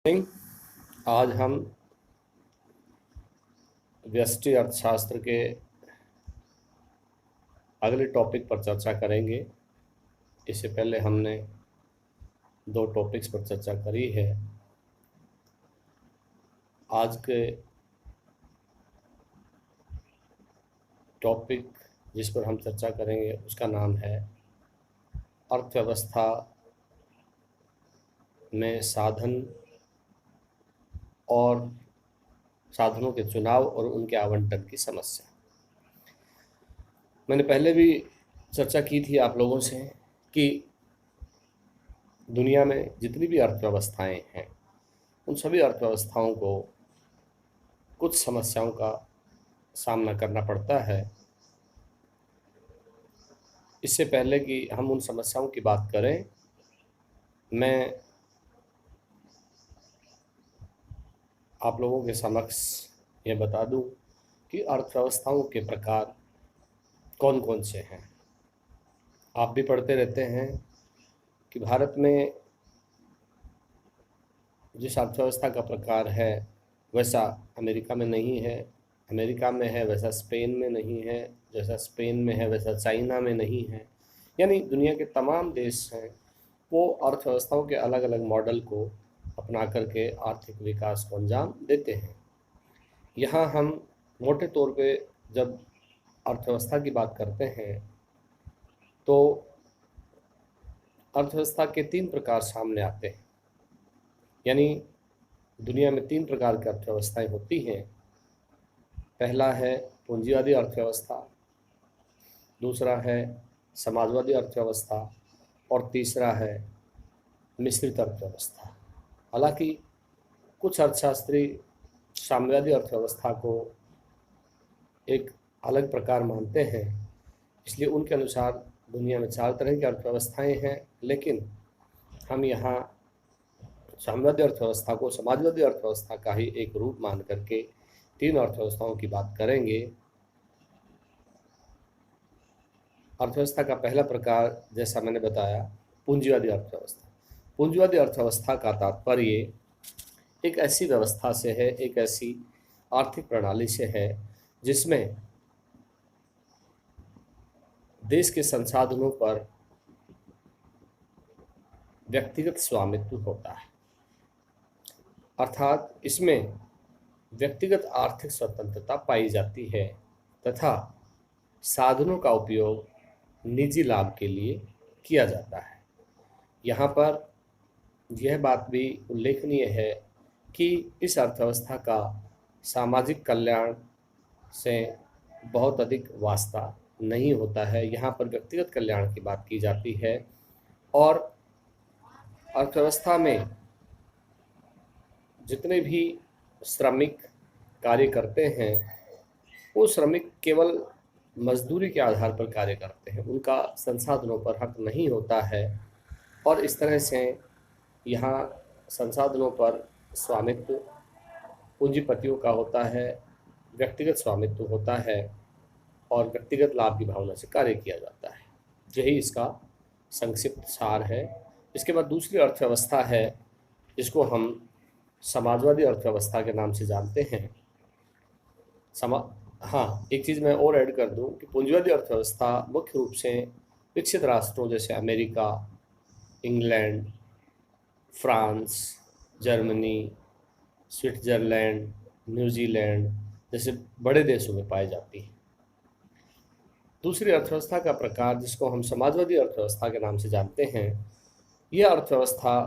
नहीं, आज हम व्यष्टि अर्थशास्त्र के अगले टॉपिक पर चर्चा करेंगे। इससे पहले हमने दो टॉपिक्स पर चर्चा करी है। आज के टॉपिक जिस पर हम चर्चा करेंगे उसका नाम है अर्थव्यवस्था में साधन और साधनों के चुनाव और उनके आवंटन की समस्या। मैंने पहले भी चर्चा की थी आप लोगों से कि दुनिया में जितनी भी अर्थव्यवस्थाएं हैं उन सभी अर्थव्यवस्थाओं को कुछ समस्याओं का सामना करना पड़ता है। इससे पहले कि हम उन समस्याओं की बात करें, मैं आप लोगों के समक्ष ये बता दूं कि अर्थव्यवस्थाओं के प्रकार कौन कौन से हैं। आप भी पढ़ते रहते हैं कि भारत में जिस अर्थव्यवस्था का प्रकार है वैसा अमेरिका में नहीं है, अमेरिका में है वैसा स्पेन में नहीं है, जैसा स्पेन में है वैसा चाइना में नहीं है। यानी दुनिया के तमाम देश हैं वो अर्थव्यवस्थाओं के अलग अलग मॉडल को अपना करके आर्थिक विकास को अंजाम देते हैं। यहाँ हम मोटे तौर पे जब अर्थव्यवस्था की बात करते हैं तो अर्थव्यवस्था के तीन प्रकार सामने आते हैं। यानी दुनिया में तीन प्रकार की अर्थव्यवस्थाएं होती हैं। पहला है पूंजीवादी अर्थव्यवस्था, दूसरा है समाजवादी अर्थव्यवस्था और तीसरा है मिश्रित अर्थव्यवस्था। हालांकि कुछ अर्थशास्त्री साम्यवादी अर्थव्यवस्था को एक अलग प्रकार मानते हैं, इसलिए उनके अनुसार दुनिया में चार तरह की अर्थव्यवस्थाएं हैं, लेकिन हम यहाँ साम्यवादी अर्थव्यवस्था को समाजवादी अर्थव्यवस्था का ही एक रूप मान करके तीन अर्थव्यवस्थाओं की बात करेंगे। अर्थव्यवस्था का पहला प्रकार जैसा मैंने बताया पूंजीवादी अर्थव्यवस्था। पूंजीवादी अर्थव्यवस्था का तात्पर्य एक ऐसी व्यवस्था से है, एक ऐसी आर्थिक प्रणाली से है जिसमें देश के संसाधनों पर व्यक्तिगत स्वामित्व होता है, अर्थात इसमें व्यक्तिगत आर्थिक स्वतंत्रता पाई जाती है तथा साधनों का उपयोग निजी लाभ के लिए किया जाता है। यहाँ पर यह बात भी उल्लेखनीय है कि इस अर्थव्यवस्था का सामाजिक कल्याण से बहुत अधिक वास्ता नहीं होता है। यहाँ पर व्यक्तिगत कल्याण की बात की जाती है और अर्थव्यवस्था में जितने भी श्रमिक कार्य करते हैं वो श्रमिक केवल मजदूरी के आधार पर कार्य करते हैं, उनका संसाधनों पर हक नहीं होता है और इस तरह से यहाँ संसाधनों पर स्वामित्व पूंजीपतियों का होता है, व्यक्तिगत स्वामित्व होता है और व्यक्तिगत लाभ की भावना से कार्य किया जाता है। यही इसका संक्षिप्त सार है। इसके बाद दूसरी अर्थव्यवस्था है जिसको हम समाजवादी अर्थव्यवस्था के नाम से जानते हैं। हाँ, एक चीज़ मैं और ऐड कर दूं कि पूंजीवादी अर्थव्यवस्था मुख्य रूप से विकसित राष्ट्रों जैसे America, England, France, Germany, Switzerland, New Zealand जैसे बड़े देशों में पाई जाती है। दूसरी अर्थव्यवस्था का प्रकार जिसको हम समाजवादी अर्थव्यवस्था के नाम से जानते हैं, यह अर्थव्यवस्था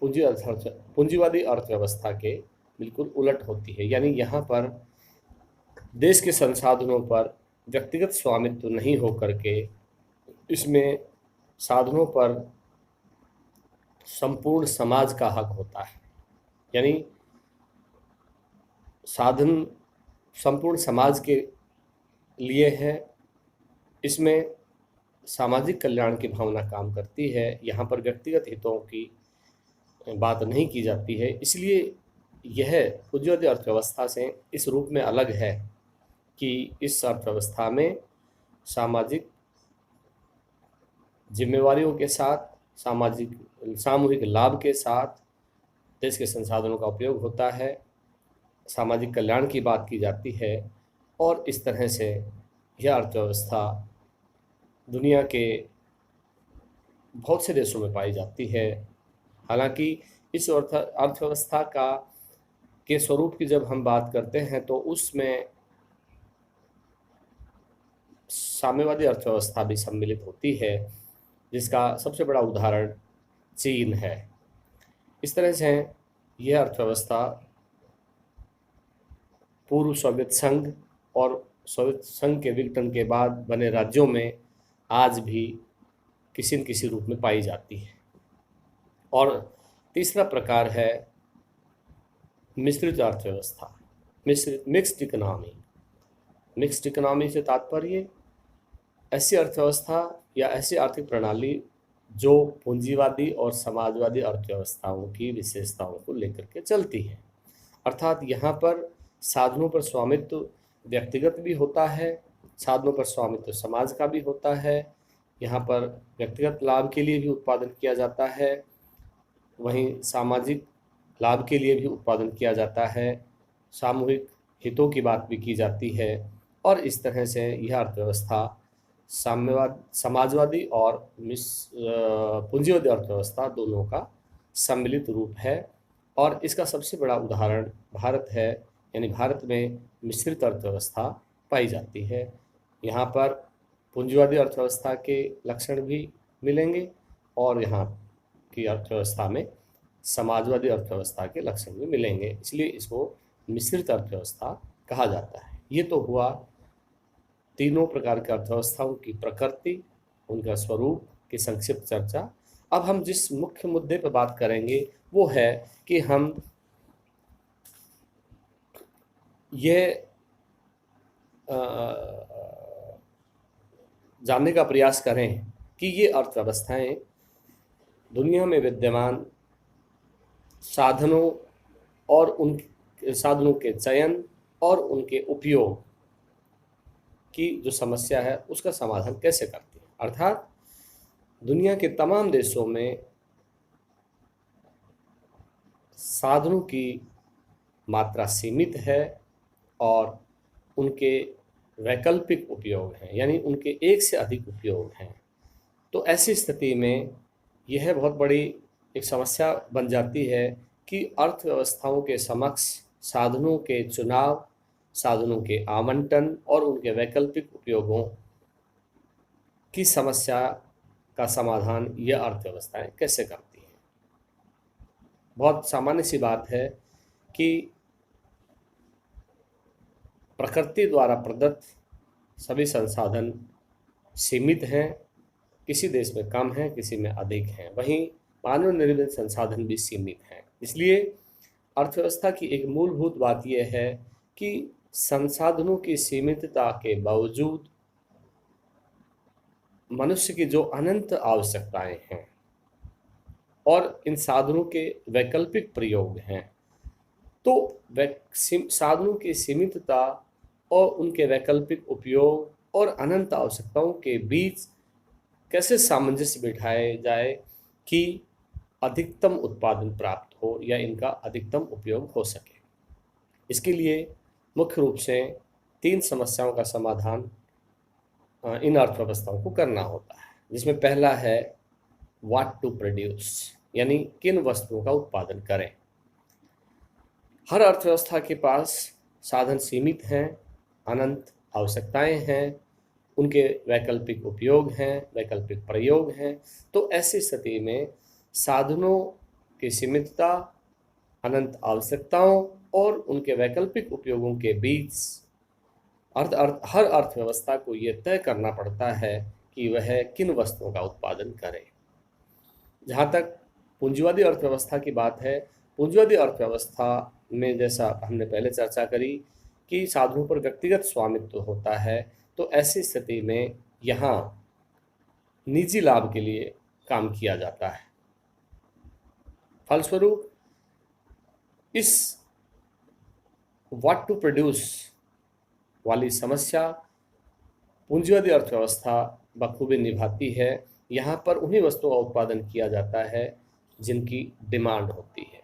पूंजीवादी अर्थव्यवस्था के बिल्कुल उलट होती है। यानी यहाँ पर देश के संसाधनों पर व्यक्तिगत स्वामित्व नहीं हो करके इसमें साधनों पर संपूर्ण समाज का हक होता है। यानी साधन संपूर्ण समाज के लिए है, इसमें सामाजिक कल्याण की भावना काम करती है। यहाँ पर व्यक्तिगत हितों की बात नहीं की जाती है, इसलिए यह पूंजीवादी अर्थव्यवस्था से इस रूप में अलग है कि इस अर्थव्यवस्था में सामाजिक जिम्मेवारियों के साथ, सामाजिक सामूहिक लाभ के साथ देश के संसाधनों का उपयोग होता है, सामाजिक कल्याण की बात की जाती है, और इस तरह से यह अर्थव्यवस्था दुनिया के बहुत से देशों में पाई जाती है। हालांकि इस अर्थव्यवस्था का के स्वरूप की जब हम बात करते हैं तो उसमें साम्यवादी अर्थव्यवस्था भी सम्मिलित होती है, जिसका सबसे बड़ा उदाहरण चीन है। इस तरह से यह अर्थव्यवस्था पूर्व सोवियत संघ और सोवियत संघ के विघटन के बाद बने राज्यों में आज भी किसी न किसी रूप में पाई जाती है। और तीसरा प्रकार है मिश्रित अर्थव्यवस्था, मिक्स्ड इकोनॉमी। मिक्स्ड इकोनॉमी से तात्पर्य ऐसी अर्थव्यवस्था या ऐसी आर्थिक प्रणाली जो पूंजीवादी और समाजवादी अर्थव्यवस्थाओं की विशेषताओं को लेकर के चलती है। अर्थात यहाँ पर साधनों पर स्वामित्व व्यक्तिगत भी होता है, साधनों पर स्वामित्व समाज का भी होता है। यहाँ पर व्यक्तिगत लाभ के लिए भी उत्पादन किया जाता है, वहीं सामाजिक लाभ के लिए भी उत्पादन किया जाता है, सामूहिक हितों की बात भी की जाती है। और इस तरह से यह अर्थव्यवस्था समाजवादी और पूंजीवादी अर्थव्यवस्था दोनों का सम्मिलित रूप है। और इसका सबसे बड़ा उदाहरण भारत है, यानी भारत में मिश्रित अर्थव्यवस्था पाई जाती है। यहाँ पर पूंजीवादी अर्थव्यवस्था के लक्षण भी मिलेंगे और यहाँ की अर्थव्यवस्था में समाजवादी अर्थव्यवस्था के लक्षण भी मिलेंगे, इसलिए इसको मिश्रित अर्थव्यवस्था कहा जाता है। ये तो हुआ तीनों प्रकार की अर्थव्यवस्थाओं की प्रकृति, उनका स्वरूप की संक्षिप्त चर्चा। अब हम जिस मुख्य मुद्दे पर बात करेंगे वो है कि हम ये जानने का प्रयास करें कि ये अर्थव्यवस्थाएं दुनिया में विद्यमान साधनों और उन साधनों के चयन और उनके उपयोग की जो समस्या है उसका समाधान कैसे करती है। अर्थात दुनिया के तमाम देशों में साधनों की मात्रा सीमित है और उनके वैकल्पिक उपयोग हैं, यानी उनके एक से अधिक उपयोग हैं। तो ऐसी स्थिति में यह बहुत बड़ी एक समस्या बन जाती है कि अर्थव्यवस्थाओं के समक्ष साधनों के चुनाव, साधनों के आवंटन और उनके वैकल्पिक उपयोगों की समस्या का समाधान यह अर्थव्यवस्थाएं कैसे करती हैं। बहुत सामान्य सी बात है कि प्रकृति द्वारा प्रदत्त सभी संसाधन सीमित हैं, किसी देश में कम हैं, किसी में अधिक हैं, वहीं मानव निर्मित संसाधन भी सीमित हैं। इसलिए अर्थव्यवस्था की एक मूलभूत बात यह है कि संसाधनों की सीमितता के बावजूद मनुष्य की जो अनंत आवश्यकताएं हैं और इन साधनों के वैकल्पिक प्रयोग हैं, तो साधनों की सीमितता और उनके वैकल्पिक उपयोग और अनंत आवश्यकताओं के बीच कैसे सामंजस्य बिठाए जाए कि अधिकतम उत्पादन प्राप्त हो या इनका अधिकतम उपयोग हो सके। इसके लिए मुख्य रूप से 3 समस्याओं का समाधान इन अर्थव्यवस्थाओं को करना होता है, जिसमें पहला है व्हाट टू प्रोड्यूस, यानी किन वस्तुओं का उत्पादन करें। हर अर्थव्यवस्था के पास साधन सीमित हैं, अनंत आवश्यकताएं हैं, उनके वैकल्पिक उपयोग हैं, वैकल्पिक प्रयोग हैं। तो ऐसी स्थिति में साधनों की सीमितता, अनंत आवश्यकताओं और उनके वैकल्पिक उपयोगों के बीच हर अर्थव्यवस्था को ये तय करना पड़ता है कि वह किन वस्तुओं का उत्पादन करे। जहाँ तक पूंजीवादी अर्थव्यवस्था की बात है, पूंजीवादी अर्थव्यवस्था में जैसा हमने पहले चर्चा करी कि साधनों पर व्यक्तिगत स्वामित्व होता है, तो ऐसी स्थिति में यहाँ निजी लाभ के लिए काम किया जाता है। फलस्वरूप इस व्हाट टू प्रोड्यूस वाली समस्या पूंजीवादी अर्थव्यवस्था बखूबी निभाती है। यहाँ पर उन्हीं वस्तुओं का उत्पादन किया जाता है जिनकी डिमांड होती है।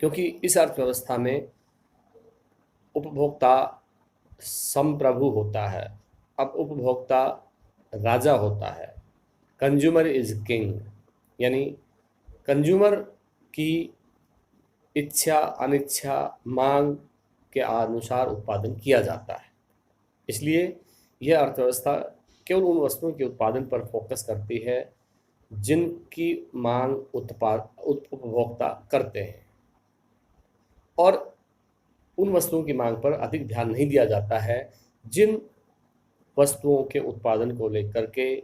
क्योंकि इस अर्थव्यवस्था में उपभोक्ता संप्रभु होता है। अब उपभोक्ता राजा होता है। कंज्यूमर इज किंग, यानी कंज्यूमर की इच्छा अनिच्छा मांग के अनुसार उत्पादन किया जाता है। इसलिए यह अर्थव्यवस्था केवल उन वस्तुओं के उत्पादन पर फोकस करती है जिनकी मांग उपभोक्ता करते हैं, और उन वस्तुओं की मांग पर अधिक ध्यान नहीं दिया जाता है जिन वस्तुओं के उत्पादन को लेकर के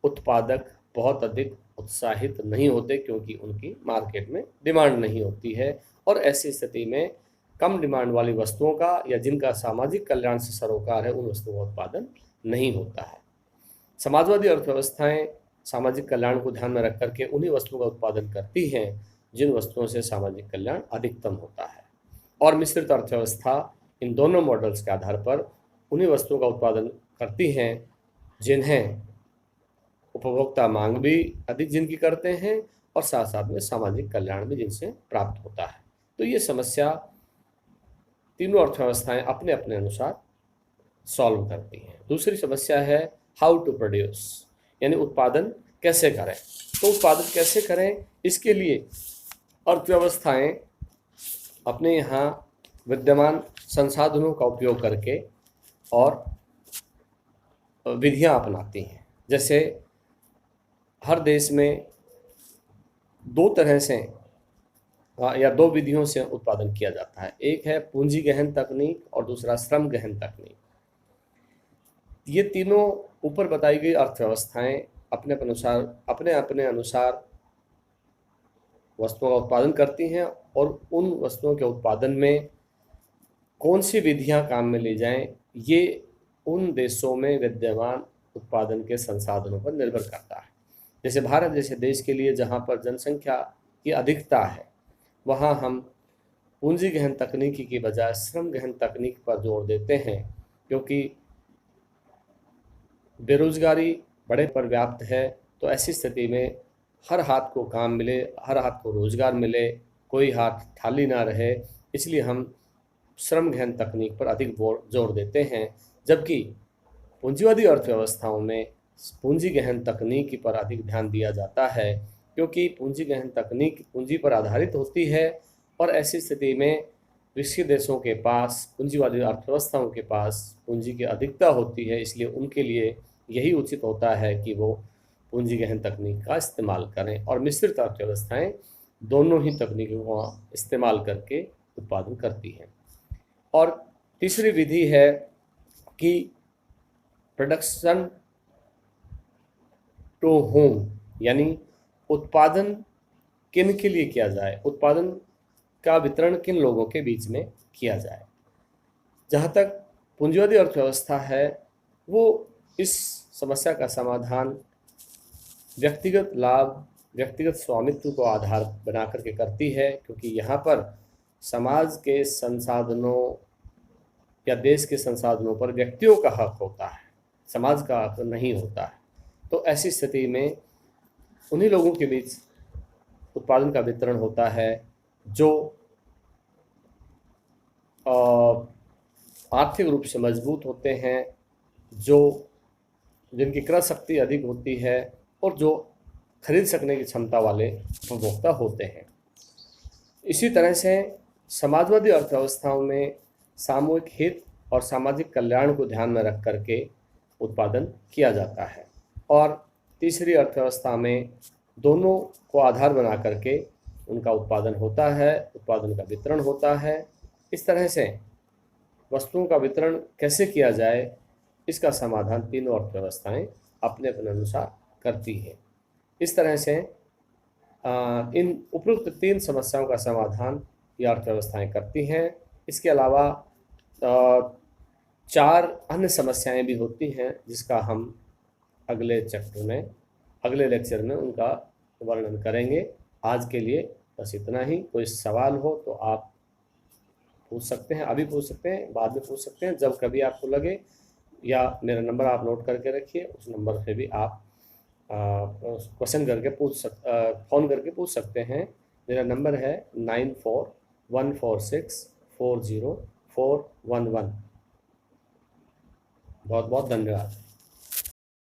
उत्पादक बहुत अधिक उत्साहित नहीं होते, क्योंकि उनकी मार्केट में डिमांड नहीं होती है। और ऐसी स्थिति में कम डिमांड वाली वस्तुओं का या जिनका सामाजिक कल्याण से सरोकार है, उन वस्तुओं का उत्पादन नहीं होता है। समाजवादी अर्थव्यवस्थाएं सामाजिक कल्याण को ध्यान में रख करके उन्हीं वस्तुओं का उत्पादन करती हैं जिन वस्तुओं से सामाजिक कल्याण अधिकतम होता है। और मिश्रित अर्थव्यवस्था इन दोनों मॉडल्स के आधार पर उन्हीं वस्तुओं का उत्पादन करती हैं जिन्हें उपभोक्ता मांग भी अधिक जिनकी करते हैं और साथ साथ में सामाजिक कल्याण भी जिनसे प्राप्त होता है। तो ये समस्या तीनों अर्थव्यवस्थाएं अपने अपने अनुसार सॉल्व करती हैं। दूसरी समस्या है हाउ टू प्रोड्यूस, यानी उत्पादन कैसे करें। तो उत्पादन कैसे करें, इसके लिए अर्थव्यवस्थाएं अपने यहाँ विद्यमान संसाधनों का उपयोग करके और विधियां अपनाती हैं। जैसे हर देश में दो तरह से या दो विधियों से उत्पादन किया जाता है। एक है पूंजी गहन तकनीक और दूसरा श्रम गहन तकनीक। ये तीनों ऊपर बताई गई अर्थव्यवस्थाएं अपने अपने अनुसार वस्तुओं का उत्पादन करती हैं, और उन वस्तुओं के उत्पादन में कौन सी विधियां काम में ली जाएं, ये उन देशों में विद्यमान उत्पादन के संसाधनों पर निर्भर करता है। जैसे भारत जैसे देश के लिए, जहाँ पर जनसंख्या की अधिकता है, वहाँ हम पूंजी गहन तकनीकी की बजाय श्रम गहन तकनीक पर जोर देते हैं, क्योंकि बेरोजगारी बड़े पर व्याप्त है। तो ऐसी स्थिति में हर हाथ को काम मिले, हर हाथ को रोजगार मिले, कोई हाथ खाली ना रहे, इसलिए हम श्रम गहन तकनीक पर अधिक जोर देते हैं। जबकि पूंजीवादी अर्थव्यवस्थाओं में पूंजी गहन तकनीक पर अधिक ध्यान दिया जाता है, क्योंकि पूंजी गहन तकनीक पूंजी पर आधारित होती है, और ऐसी स्थिति में विकसित देशों के पास, पूंजीवादी अर्थव्यवस्थाओं के पास पूंजी की अधिकता होती है। इसलिए उनके लिए यही उचित होता है कि वो पूंजी गहन तकनीक का इस्तेमाल करें, और मिश्रित अर्थव्यवस्थाएं दोनों ही तकनीकों का इस्तेमाल करके उत्पादन करती हैं। और तीसरी विधि है कि प्रोडक्शन टू होम, यानी उत्पादन किन के लिए किया जाए, उत्पादन का वितरण किन लोगों के बीच में किया जाए। जहाँ तक पूंजीवादी अर्थव्यवस्था है, वो इस समस्या का समाधान व्यक्तिगत लाभ, व्यक्तिगत स्वामित्व को आधार बना करके करती है, क्योंकि यहाँ पर समाज के संसाधनों या देश के संसाधनों पर व्यक्तियों का हक होता है, समाज का हक नहीं होता है। तो ऐसी स्थिति में उन्हीं लोगों के बीच उत्पादन का वितरण होता है जो आर्थिक रूप से मजबूत होते हैं, जिनकी क्रय शक्ति अधिक होती है और जो खरीद सकने की क्षमता वाले उपभोक्ता होते हैं। इसी तरह से समाजवादी अर्थव्यवस्थाओं में सामूहिक हित और सामाजिक कल्याण को ध्यान में रख करके उत्पादन किया जाता है, और तीसरी अर्थव्यवस्था में दोनों को आधार बना करके उनका उत्पादन होता है, उत्पादन का वितरण होता है। इस तरह से वस्तुओं का वितरण कैसे किया जाए, इसका समाधान तीनों अर्थव्यवस्थाएं अपने अपने अनुसार करती हैं। इस तरह से इन उपरोक्त तीन समस्याओं का समाधान ये अर्थव्यवस्थाएं करती हैं। इसके अलावा चार अन्य समस्याएं भी होती हैं, जिसका हम अगले लेक्चर में उनका वर्णन करेंगे। आज के लिए बस इतना ही। कोई सवाल हो तो आप पूछ सकते हैं, अभी पूछ सकते हैं, बाद में पूछ सकते हैं, जब कभी आपको लगे, या मेरा नंबर आप नोट करके रखिए, उस नंबर पे भी आप क्वेश्चन करके फ़ोन करके पूछ सकते हैं मेरा नंबर है 9414640411। बहुत बहुत धन्यवाद।